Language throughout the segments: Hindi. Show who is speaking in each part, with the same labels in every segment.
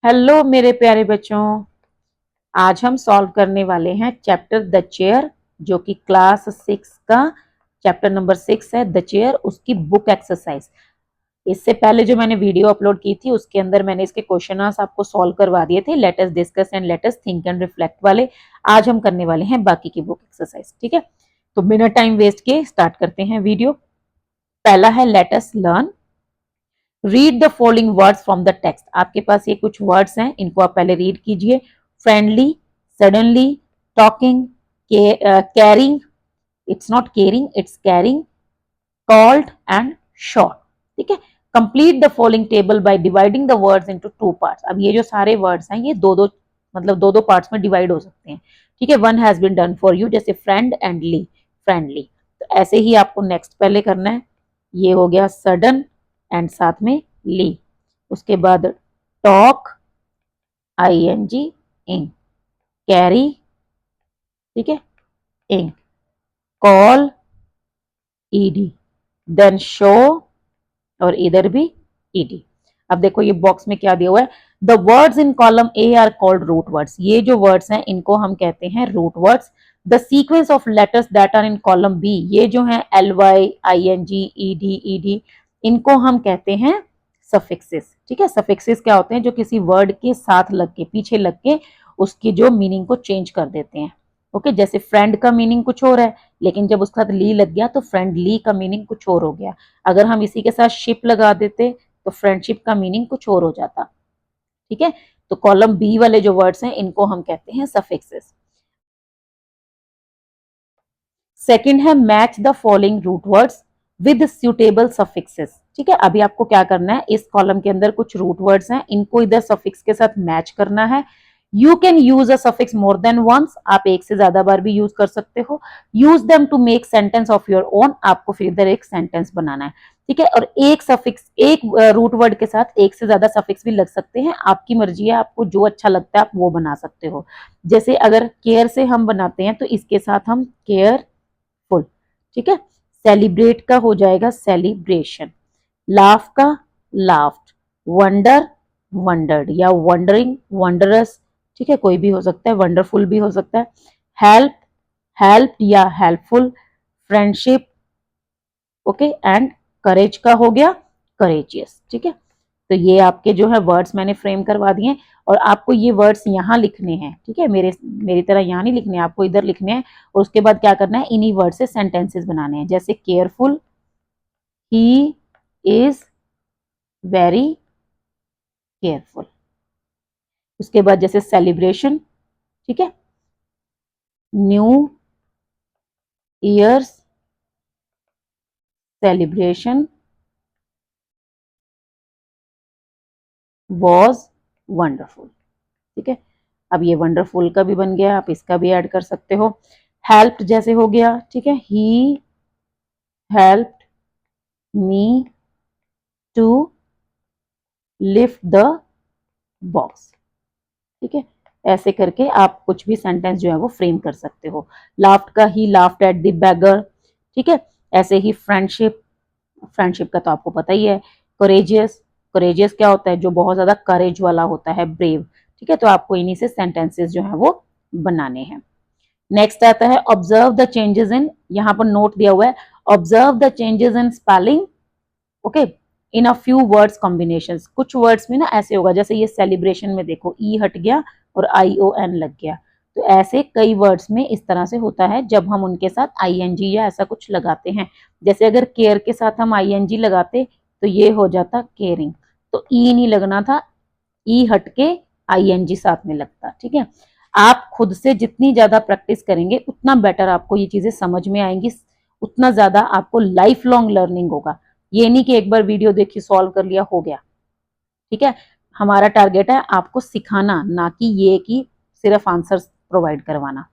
Speaker 1: हेलो मेरे प्यारे बच्चों। आज हम सॉल्व करने वाले हैं चैप्टर द चेयर, जो कि क्लास 6 का चैप्टर नंबर 6 है, द चेयर, उसकी बुक एक्सरसाइज। इससे पहले जो मैंने वीडियो अपलोड की थी उसके अंदर मैंने इसके क्वेश्चन आपको सॉल्व करवा दिए थे, let us discuss and let us think and reflect वाले। आज हम करने वाले हैं बाकी की बुक एक्सरसाइज। ठीक है, तो बिना टाइम वेस्ट किए स्टार्ट करते हैं वीडियो। पहला है let us learn. Read the following words from the text. आपके पास ये कुछ वर्ड्स हैं, इनको आप पहले रीड कीजिए। Friendly, suddenly, talking, carrying, it's not caring it's carrying, called and short. ठीक है, complete the following table by dividing the words into two parts. अब ये जो सारे वर्ड्स हैं ये दो दो मतलब दो दो पार्ट्स में डिवाइड हो सकते हैं। ठीक है, one has been done for you, जैसे फ्रेंड एंड ली, फ्रेंडली। तो ऐसे ही आपको नेक्स्ट पहले करना है। ये हो गया सडन एंड साथ में ली। उसके बाद talk, I N G, ink, carry, ठीक है, ink, call, E D, then show, और इधर भी ईडी। अब देखो ये बॉक्स में क्या दिया हुआ है, the words in column A are called root words. ये जो वर्ड्स हैं इनको हम कहते हैं root words. The sequence of letters that are in column B, ये जो है L Y, I N G, E D, E D, इनको हम कहते हैं सफिक्सेस। ठीक है, सफिक्सेस क्या होते हैं, जो किसी वर्ड के साथ लग के, पीछे लग के उसकी जो मीनिंग को चेंज कर देते हैं। ओके, जैसे फ्रेंड का मीनिंग कुछ और है, लेकिन जब उसके साथ ली लग गया तो फ्रेंडली का मीनिंग कुछ और हो गया। अगर हम इसी के साथ शिप लगा देते तो फ्रेंडशिप का मीनिंग कुछ और हो जाता। ठीक है, तो कॉलम बी वाले जो वर्ड्स हैं इनको हम कहते हैं सफिक्सेस। सेकंड है match the following root words with suitable suffixes. ठीक है, अभी आपको क्या करना है, इस कॉलम के अंदर कुछ रूट वर्ड्स हैं, इनको इधर सफिक्स के साथ मैच करना है। You can use a suffix more than once, आप एक से ज्यादा बार भी यूज कर सकते हो। Use them to make sentence of your own, आपको फिर इधर एक सेंटेंस बनाना है। ठीक है, और एक सफिक्स, एक रूट वर्ड के साथ एक से ज्यादा सफिक्स भी लग सकते हैं, आपकी मर्जी है, आपको जो अच्छा लगता है आप वो बना सकते हो। जैसे अगर केयर से हम बनाते हैं तो इसके साथ हम केयर फुल। ठीक है, सेलिब्रेट का हो जाएगा सेलिब्रेशन, लाफ का लाफ्ड, वंडर वंडर्ड, या वंडरिंग वंडरस। ठीक है, कोई भी हो सकता है, वंडरफुल भी हो सकता है। हेल्प, हेल्प या helpful, friendship, okay, and courage का हो गया करेजियस। ठीक है, तो ये आपके जो है वर्ड्स मैंने फ्रेम करवा दिए, और आपको ये वर्ड्स यहाँ लिखने हैं। ठीक है, मेरी तरह यहाँ नहीं लिखने, आपको इधर लिखने हैं। और उसके बाद क्या करना है, इन्हीं वर्ड से सेंटेंसेस बनाने हैं। जैसे careful, he is very careful. उसके बाद जैसे सेलिब्रेशन, ठीक है, new years celebration was wonderful. ठीक है, अब ये वंडरफुल का भी बन गया, आप इसका भी ऐड कर सकते हो। हेल्प जैसे हो गया, ठीक है, he helped me to lift the box. ठीक है, ऐसे करके आप कुछ भी सेंटेंस जो है वो फ्रेम कर सकते हो। लाफ्ट का he laughed at the bagger. ठीक है, ऐसे ही फ्रेंडशिप, फ्रेंडशिप का तो आपको पता ही है। कोरेजियस, कोरेजियस क्या होता है, जो बहुत ज्यादा करेज वाला होता है, ब्रेव। ठीक है, तो आपको इन्हीं से सेंटेंसेस जो है वो बनाने हैं। नेक्स्ट आता है ऑब्जर्व द चेंजेस इन, यहाँ पर नोट दिया हुआ है, observe the changes in spelling, okay, in a few words combination. कुछ वर्ड्स में ना ऐसे होगा, जैसे ये सेलिब्रेशन में देखो ई हट गया और आई ओ एन लग गया। तो ऐसे कई वर्ड्स में इस तरह से होता है जब हम उनके साथ आई एन जी या ऐसा कुछ लगाते हैं। जैसे अगर केयर के साथ हम आई एन जी लगाते तो ये हो जाता केयरिंग, तो ई नहीं लगना था, ई हट के आई एन जी साथ में लगता। ठीक है, आप खुद से जितनी ज्यादा प्रैक्टिस करेंगे उतना बेटर आपको ये चीजें समझ में आएंगी, उतना ज्यादा आपको लाइफ लॉन्ग लर्निंग होगा। ये नहीं कि एक बार वीडियो देखी सॉल्व कर लिया हो गया। ठीक है, हमारा टारगेट है आपको सिखाना, ना कि ये कि सिर्फ आंसर्स प्रोवाइड करवाना।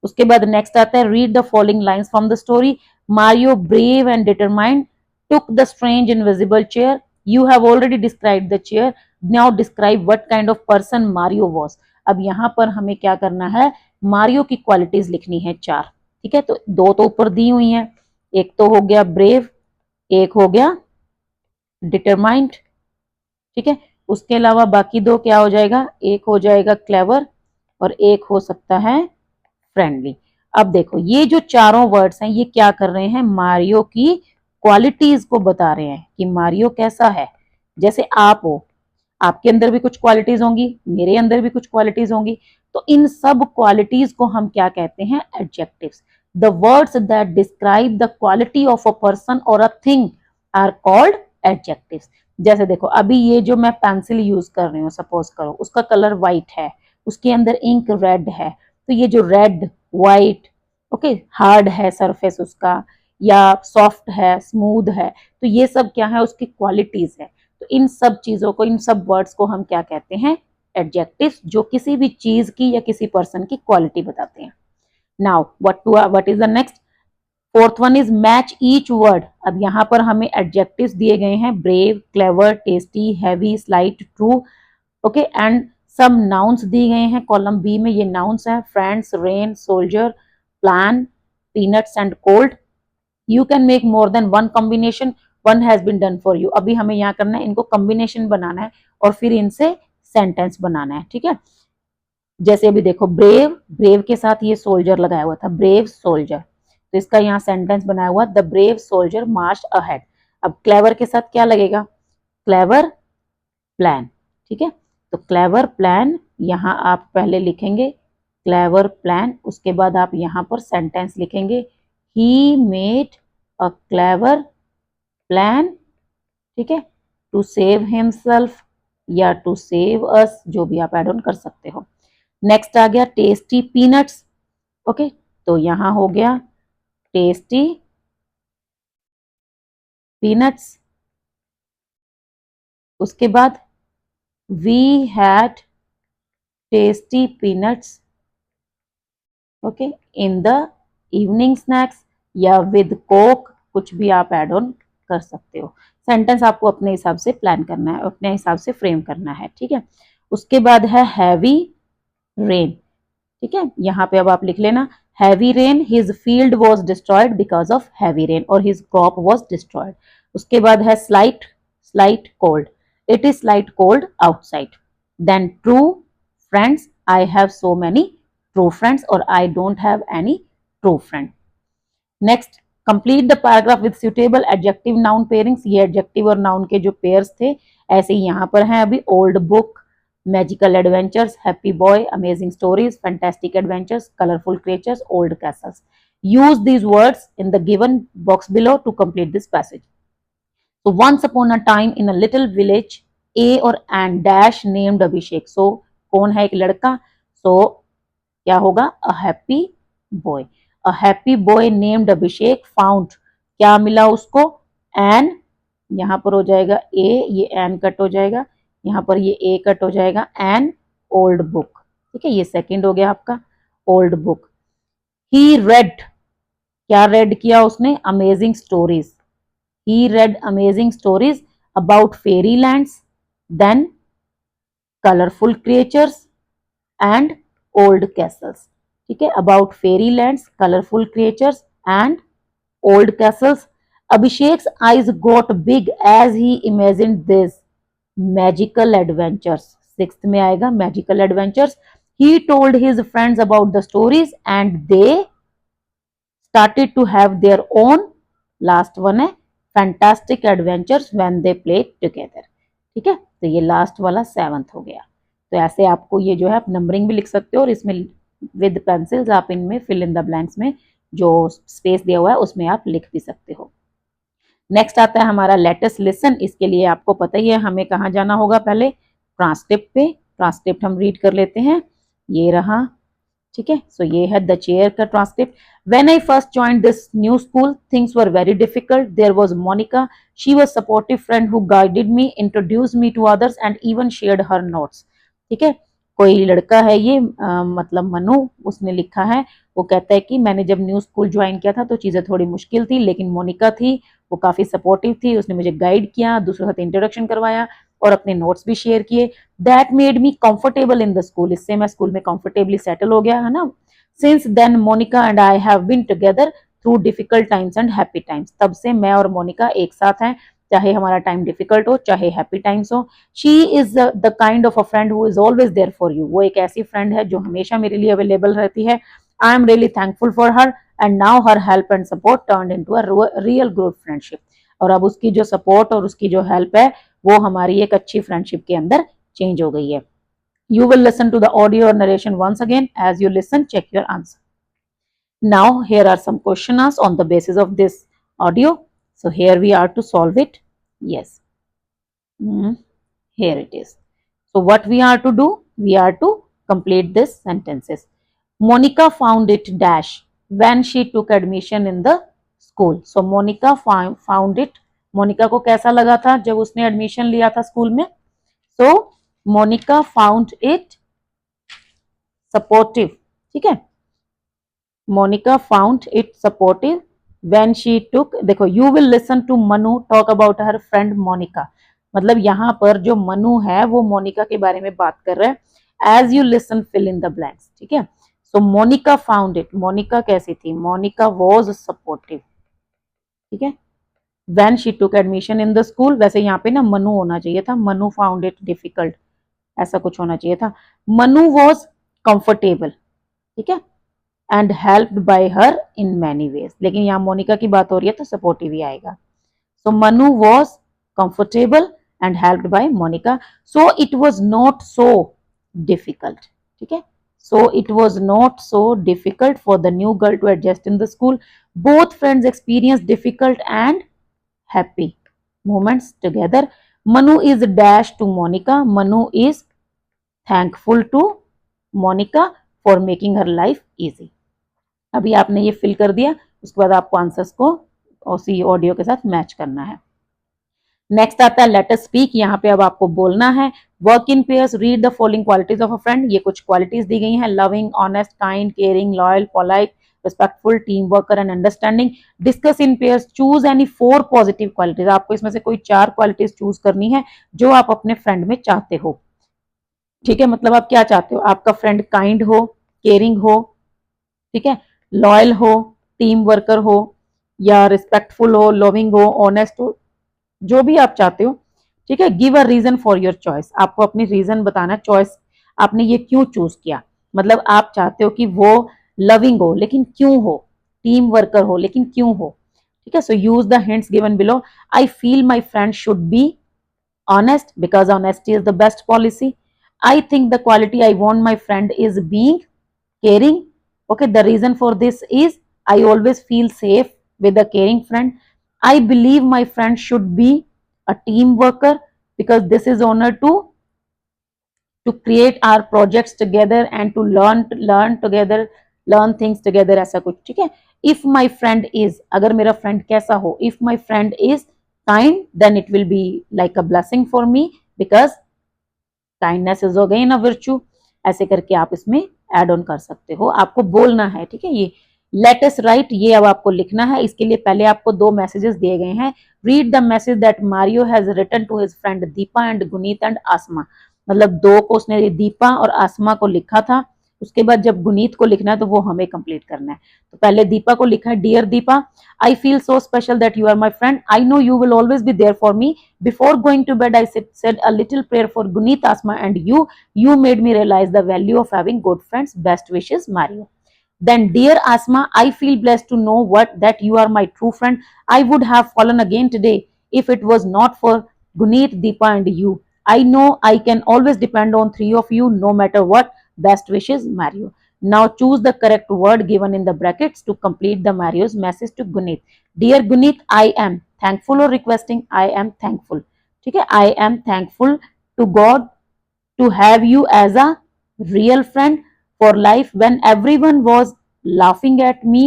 Speaker 1: उसके बाद नेक्स्ट आता है read the following lines from the story. Mario brave and determined took the strange invisible chair, you have already described the chair, now describe what kind of person Mario was. अब यहाँ पर हमें क्या करना है, मारियो की क्वालिटीज लिखनी है 4। ठीक है, तो 2 तो ऊपर दी हुई हैं, एक तो हो गया ब्रेव, एक हो गया डिटरमाइंड। ठीक है, उसके अलावा बाकी दो क्या हो जाएगा, एक हो जाएगा क्लेवर और एक हो सकता है फ्रेंडली। अब देखो ये जो चारों वर्ड्स हैं ये क्या कर रहे हैं, मारियो की क्वालिटीज को बता रहे हैं कि मारियो कैसा है। जैसे आप हो, आपके अंदर भी कुछ क्वालिटीज होंगी, मेरे अंदर भी कुछ क्वालिटीज होंगी, तो इन सब क्वालिटीज को हम क्या कहते हैं, adjectives. The words that describe the quality of a person और a thing are called adjectives. जैसे देखो अभी ये जो मैं पेंसिल यूज कर रही हूँ, सपोज करो उसका कलर व्हाइट है, उसके अंदर इंक रेड है, तो ये जो रेड व्हाइट ओके हार्ड है सरफेस उसका, या सॉफ्ट है स्मूथ है, तो ये सब क्या है, उसकी क्वालिटीज है। तो इन सब चीजों को, इन सब वर्ड्स को हम क्या कहते हैं, एडजेक्टिव्स, जो किसी भी चीज की या किसी पर्सन की क्वालिटी बताते हैं। Now what is the next, fourth one is match each word. अब यहाँ पर हमें एडजेक्टिव्स दिए गए हैं, brave, clever, tasty, heavy, slight, true, okay, and सब नाउन्स दिए गए हैं कॉलम बी में, ये नाउन्स हैं, friends, rain, soldier, plan, peanuts and cold. You can make more than one combination, one has been done for you. अभी हमें यहाँ करना है, इनको कॉम्बिनेशन बनाना है और फिर इनसे सेंटेंस बनाना है, ठीक है। जैसे अभी देखो ब्रेव, ब्रेव के साथ ये सोल्जर लगाया हुआ था, ब्रेव सोल्जर, तो इसका यहाँ सेंटेंस बनाया हुआ, the brave soldier March ahead. अब क्लेवर के साथ क्या लगेगा, क्लेवर प्लान, ठीक है। तो क्लेवर प्लान यहाँ आप पहले लिखेंगे क्लेवर प्लान, उसके बाद आप यहाँ पर सेंटेंस लिखेंगे, he made a clever plan, ठीक है, टू सेव हिमसेल्फ या टू सेव अस, जो भी आप एड ऑन कर सकते हो। नेक्स्ट आ गया टेस्टी पीनट्स, ओके, तो यहां हो गया टेस्टी पीनट्स। उसके बाद we had tasty peanuts, okay, in the evening snacks या विद कोक, कुछ भी आप एड ऑन कर सकते हो। सेंटेंस आपको अपने हिसाब से प्लान करना है, अपने हिसाब से फ्रेम करना है, ठीक है। उसके बाद है हैवी रेन, ठीक है, यहाँ पे अब आप लिख लेना heavy rain, his field was destroyed because of heavy rain, और हिज क्रॉप वॉज डिस्ट्रॉयड। उसके बाद है slight, slight cold, it is slight cold outside. Then true friends, I have so many true friends और I don't have any true friend. Next complete the paragraph with suitable adjective noun pairings, ये एडजेक्टिव और नाउन के जो पेयर्स थे ऐसे ही यहाँ पर हैं अभी, old book, magical adventures, happy boy, amazing stories, fantastic adventures, colourful creatures, old castles. Use these words in the given box below to complete this passage. So once upon a time in a little village, A और and dash named Abhishek. So कौन है, एक लड़का, so क्या होगा, a happy boy, a happy boy named Abhishek found, क्या मिला उसको, an, यहाँ पर हो जाएगा a, ये an कट हो जाएगा, यहाँ पर ये a कट हो जाएगा, an old book, ठीक है, ये सेकंड हो गया आपका old book। he read, क्या read किया उसने, amazing stories, he read amazing stories about fairylands, then colorful creatures and old castles, ठीक है, about fairylands, colorful creatures and old castles। Abhishek's eyes got big as he imagined this magical adventures, sixth में आएगा magical adventures। He told his friends about the stories and they started to have their own, last one है fantastic adventures when they play together, ठीक है, तो ये लास्ट वाला सेवंथ हो गया। तो ऐसे आपको ये जो है आप नंबरिंग भी लिख सकते हो और इसमें विद पेंसिल्स आप इनमें फिल इन द ब्लैंक्स में जो स्पेस दिया हुआ है उसमें आप लिख भी सकते हो। नेक्स्ट आता है हमारा लेटेस्ट लिसन, इसके लिए आपको पता ही है हमें कहाँ जाना होगा, पहले ट्रांसक्रिप्ट पे, ट्रांसक्रिप्ट हम रीड कर लेते हैं, ये रहा, ठीक है। सो ये है द चेयर का transcript. When I first joined this new school, things were very difficult. There was Monica. She was a supportive friend who guided me, introduced me to others, and even shared her notes. ठीक है, कोई लड़का है ये मतलब मनु, उसने लिखा है, वो कहता है कि मैंने जब न्यू स्कूल ज्वाइन किया था तो चीज़ें थोड़ी मुश्किल थी, लेकिन मोनिका थी, वो काफ़ी सपोर्टिव थी, उसने मुझे गाइड किया, दूसरों के साथ इंट्रोडक्शन करवाया और अपने नोट्स भी शेयर किए। That made me comfortable in the school, इससे मैं स्कूल में कंफर्टेबली सेटल हो गया है ना। Since then Monica and I have been together through difficult times and happy times, तब से मैं और मोनिका एक साथ हैं, चाहे हमारा टाइम डिफिकल्ट हो, चाहे हैप्पी टाइम्स हो। She is the kind of a friend who is always there for you. वो एक ऐसी फ्रेंड है जो हमेशा मेरे लिए अवेलेबल रहती है। I am really thankful for her and now her help and support turned into a real good friendship. और अब उसकी जो सपोर्ट और उसकी जो हेल्प है वो हमारी एक अच्छी फ्रेंडशिप के अंदर चेंज हो गई है। You will listen to the audio or narration once again. As you listen, check your answer. Now, here are some questions on the basis of this audio. So, here we are to solve it. Yes, here it is. So, what we are to do? We are to complete this sentences. Monica found it dash when she took admission in the school. So, Monica found it. Monika को कैसा लगा था जब उसने एडमिशन लिया था स्कूल में? So, Monica found it supportive. ठीक है, Monica found it supportive when she took. देखो, you will listen to Manu talk about her friend Monica. मतलब यहाँ पर जो मनु है वो मोनिका के बारे में बात कर रहा है। As you listen fill in the blanks. ठीक है, so Monica found it, Monica कैसी थी? Monica was supportive. ठीक है, when she took admission in the school. वैसे यहाँ पे ना मनु होना चाहिए था, मनु फाउंड इट डिफिकल्ट, ऐसा कुछ होना चाहिए था। Manu was comfortable. ठीक है, and helped bye her in many ways. लेकिन यहाँ मोनिका की बात हो रही है तो सपोर्टिव ही आएगा। So Manu was comfortable and helped by Monica. So it was not so difficult. ठीक है, so it was not so difficult for the new girl to adjust in the school. Both friends experience difficult and happy moments together. Manu is dash to Monica. Manu is thankful to Monica for making her life easy. अभी आपने ये फिल कर दिया, उसके बाद आपको आंसर्स को उसी ऑडियो के साथ मैच करना है। नेक्स्ट आता है लेट अस स्पीक। यहाँ पे अब आपको बोलना है। Work in pairs, read the following qualities of a friend. ये कुछ क्वालिटीज दी गई हैं, loving, honest, kind, caring, loyal, polite, respectful, team worker and understanding. Discuss in pairs, choose any 4 positive qualities. आपको इसमें से कोई 4 क्वालिटीज चूज करनी है जो आप अपने फ्रेंड में चाहते हो। ठीक है, मतलब आप क्या चाहते हो? आपका फ्रेंड काइंड हो, केयरिंग हो, ठीक है, लॉयल हो, टीम वर्कर हो, या रिस्पेक्टफुल हो, लविंग हो, ऑनेस्ट हो, जो भी आप चाहते हो। ठीक है, give a reason for your choice. आपको अपनी रीजन बताना, चॉइस आपने ये क्यों चूज किया। मतलब आप चाहते हो कि वो लविंग हो लेकिन क्यों हो, टीम वर्कर हो लेकिन क्यों हो। ठीक है, so use the hints given below. I feel my friend should be honest because honesty is the best policy. I think the quality I want my friend is being caring. Okay, the reason for this is I always feel safe with a caring friend. I believe my friend should be a team worker because this is honor to create our projects together and to learn together, learn things together, ऐसा कुछ। ठीक है, if my friend is, अगर मेरा फ्रेंड कैसा हो, if my friend is kind then it will be like a blessing for me because kindness is again a virtue। ऐसे करके आप इसमें एड ऑन कर सकते हो, आपको बोलना है। ठीक है, ये लेट अस राइट, ये अब आपको लिखना है। इसके लिए पहले आपको 2 मैसेजेस दिए गए हैं। Read the message that Mario has written to his friend Deepa and Guneet and Aasma. मतलब 2 को उसने दीपा और आसमा को लिखा था, उसके बाद जब गुनीत को लिखना है तो वो हमें कंप्लीट करना है। तो पहले दीपा को लिखा है, dear Deepa, I feel so special that you are my friend, I know you will always be there for me. Before going to bed, I said a little prayer for Guneet, Asma, and you. You made me realize the value of having good friends. Best wishes, Mario. Then, dear Asma, I feel blessed to know that you are my true friend. I would have fallen again today if it was not for Guneet, Deepa, and you. I know I can always depend on 3 of you, no matter what. Best wishes, Mario. Now choose the correct word given in the brackets to complete the Mario's message to Guneet. Dear Guneet, I am thankful or requesting, I am thankful। ठीक है, I am thankful to God to have you as a real friend for life when everyone was laughing at me,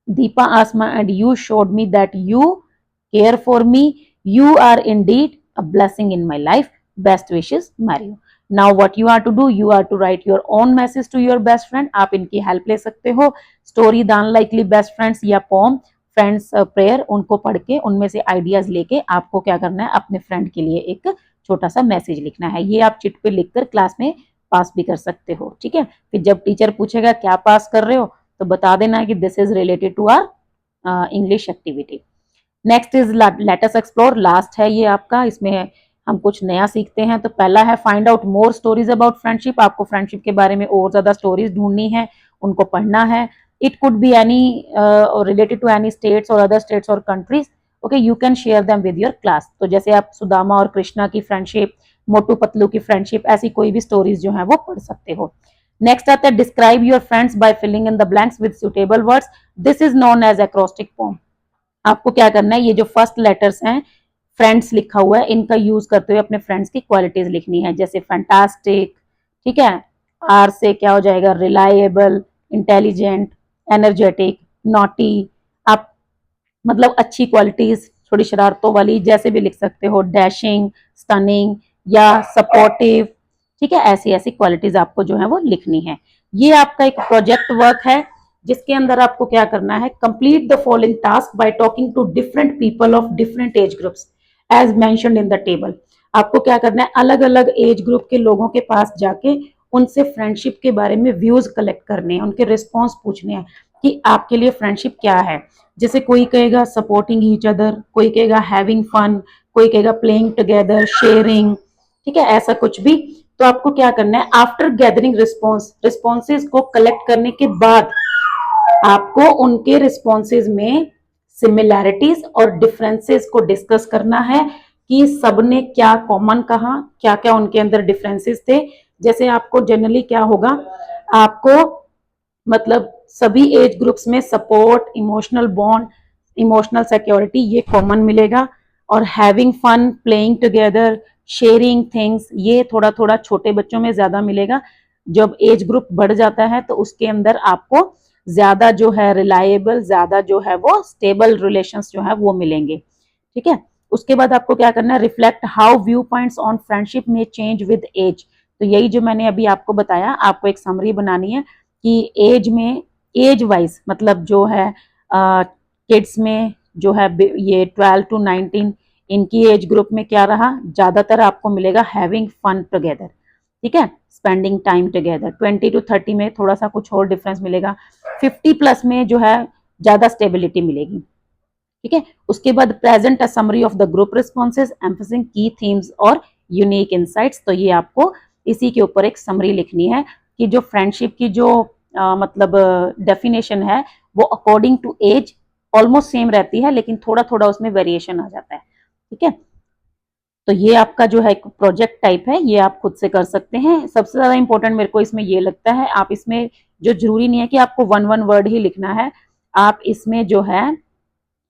Speaker 1: Deepa, Asma, and you showed me that you care for me. You are indeed a blessing in my life. Best wishes, Mario। Now what you are to do, you are to write your own message to your best friend। आप इनकी हेल्प ले सकते हो। Story, the unlikely best friends या पोम फ्रेंड्स प्रेयर, उनको पढ़ के उनमें से आइडियाज लेके आपको क्या करना है, अपने फ्रेंड के लिए एक छोटा सा मैसेज लिखना है। ये आप चिट पे लिखकर क्लास में पास भी कर सकते हो। ठीक है, फिर जब टीचर पूछेगा क्या पास कर रहे हो तो बता देना है कि this is related to our English activity. Next is let us explore, last है ये आपका, इसमें हम कुछ नया सीखते हैं। तो पहला है find out more stories about friendship, आपको फ्रेंडशिप के बारे में और ज्यादा स्टोरीज ढूंढनी है, उनको पढ़ना है। It could be any related to any states और अदर स्टेट्स और countries, okay, you can share them with your class. तो जैसे आप सुदामा और कृष्णा की फ्रेंडशिप, मोटू पतलू की फ्रेंडशिप, ऐसी कोई भी स्टोरीज जो है वो पढ़ सकते हो। नेक्स्ट आता है describe your friends by filling in the blanks with suitable words, this is known as acrostic poem. आपको क्या करना है, ये जो फर्स्ट लेटर्स हैं फ्रेंड्स लिखा हुआ है, इनका यूज करते हुए अपने फ्रेंड्स की क्वालिटीज लिखनी है, जैसे फैंटास्टिक, ठीक है, आर से क्या हो जाएगा, रिलायबल, इंटेलिजेंट, एनर्जेटिक, नॉटी। आप मतलब अच्छी क्वालिटीज, थोड़ी शरारतों वाली, जैसे भी लिख सकते हो, डैशिंग, स्टनिंग या सपोर्टिव, ठीक है, ऐसी ऐसी क्वालिटीज आपको जो है वो लिखनी है। ये आपका एक प्रोजेक्ट वर्क है जिसके अंदर आपको क्या करना है, complete the following task by talking to different people of different age groups as mentioned in the table. आपको क्या करना है, अलग अलग एज ग्रुप के लोगों के पास जाके उनसे फ्रेंडशिप के बारे में व्यूज कलेक्ट करने हैं, उनके रिस्पॉन्स पूछने हैं कि आपके लिए फ्रेंडशिप क्या है। जैसे कोई कहेगा सपोर्टिंग ईच अदर, कोई कहेगा हैविंग फन, कोई कहेगा प्लेइंग टुगेदर, शेयरिंग, ठीक है, ऐसा कुछ भी। तो आपको क्या करना है, आफ्टर गैदरिंग रिस्पॉन्सेज को कलेक्ट करने के बाद आपको उनके रिस्पॉन्सेज में सिमिलैरिटीज और डिफरेंसेस को डिस्कस करना है कि सबने क्या कॉमन कहा, क्या क्या उनके अंदर डिफरेंसेस थे। जैसे आपको जनरली क्या होगा, आपको मतलब सभी एज ग्रुप्स में support, emotional bond, emotional security, ये कॉमन मिलेगा। और having fun, playing together, sharing things, ये थोड़ा थोड़ा छोटे बच्चों में ज्यादा मिलेगा। जब एज ग्रुप बढ़ जाता है तो उसके अंदर आपको ज्यादा जो है रिलायबल, ज्यादा जो है वो स्टेबल रिलेशंस जो है वो मिलेंगे, ठीक है। उसके बाद आपको क्या करना है, reflect how view points on friendship में चेंज विद एज। तो यही जो मैंने अभी आपको बताया, आपको एक समरी बनानी है कि एज में, एज वाइज मतलब जो है किड्स में जो है ये 12 to 19, इनकी एज ग्रुप में क्या रहा, ज्यादातर आपको मिलेगा हैविंग फन टुगेदर, ठीक है, स्पेंडिंग टाइम टुगेदर। 20 to 30 में थोड़ा सा कुछ और डिफरेंस मिलेगा। 50+ में जो है ज्यादा स्टेबिलिटी मिलेगी, ठीक है। उसके बाद present a summary of the group responses emphasising की थीम्स और यूनिक इनसाइट्स। तो ये आपको इसी के ऊपर एक समरी लिखनी है कि जो फ्रेंडशिप की जो मतलब डेफिनेशन है वो according to age almost same रहती है, लेकिन थोड़ा थोड़ा उसमें वेरिएशन आ जाता है, ठीक है। तो ये आपका जो है एक प्रोजेक्ट टाइप है, ये आप खुद से कर सकते हैं। सबसे ज्यादा इंपॉर्टेंट मेरे को इसमें ये लगता है, आप इसमें जो जरूरी नहीं है कि आपको वन वन वर्ड ही लिखना है, आप इसमें जो है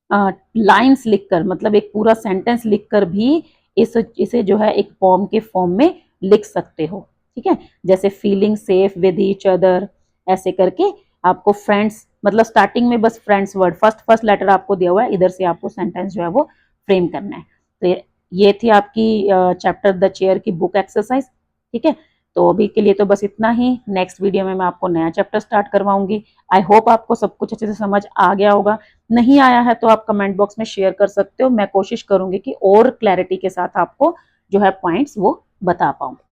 Speaker 1: लाइंस लिखकर, मतलब एक पूरा सेंटेंस लिखकर भी इसे जो है एक पोम के फॉर्म में लिख सकते हो, ठीक है। जैसे feeling safe with each other, ऐसे करके आपको फ्रेंड्स, मतलब स्टार्टिंग में बस फ्रेंड्स वर्ड, फर्स्ट लेटर आपको दिया हुआ है, इधर से आपको सेंटेंस जो है वो फ्रेम करना है। तो ये थी आपकी चैप्टर द चेयर की बुक एक्सरसाइज, ठीक है। तो अभी के लिए तो बस इतना ही, नेक्स्ट वीडियो में मैं आपको नया चैप्टर स्टार्ट करवाऊंगी। आई होप आपको सब कुछ अच्छे से समझ आ गया होगा। नहीं आया है तो आप कमेंट बॉक्स में शेयर कर सकते हो, मैं कोशिश करूंगी कि और क्लैरिटी के साथ आपको जो है पॉइंट्स वो बता पाऊं।